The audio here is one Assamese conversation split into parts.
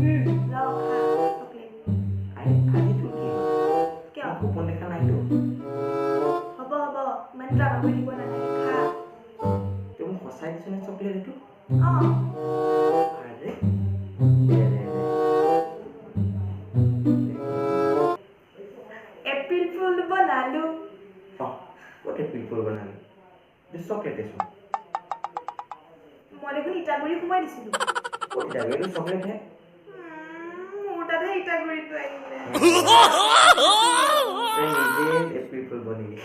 লওক খা চকলেট। আজি তোৰ কি হ'ল? কিয়? মই কুপন দেখা নাইতো। হ'ব হ'ব ইমান ড্ৰামা কৰি দিব নালাগে খা। তই মোক সঁচাই দিছ নে চকলেট এইটো? অঁ আৰে দে দে দে। এপ্ৰিল ফুল বনালো। ক'ত এপ্ৰিল ফুল বনালি? এইটো চকলেট দেচোন। মই দেখোন ইটাগুৰি সোমাই দিছিলোঁ। ক'ত যাবি? এইটো চকলেটহে। মোৰ তাতহে ইটাগুৰিটো আহিলে। তই নিজে এপ্ৰিল ফুল বনিলি।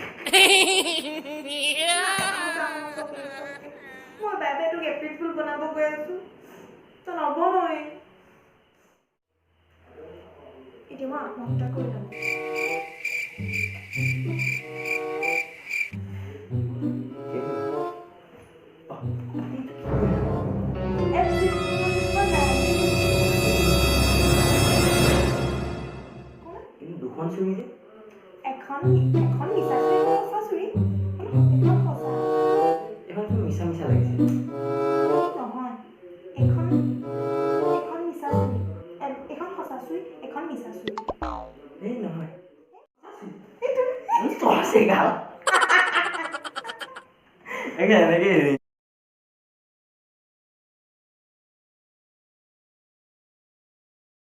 মই বাই তোক এপ্ৰিল ফুল বনাব গৈ আছো তই নবনই। এতিয়া মই আত্মহত্যা কৰি ল'ম। দুখন চুৰি যে এখন মিছা চুৰি সঁচা চুৰি এখন সঁচা। এখন চোন মিছা মিছা লাগিছে। নহয় এখন মিছা চুৰি এখন সঁচা চুৰি এখন মিছা চুৰি। এই নহয় চৰচে গাল এনেকে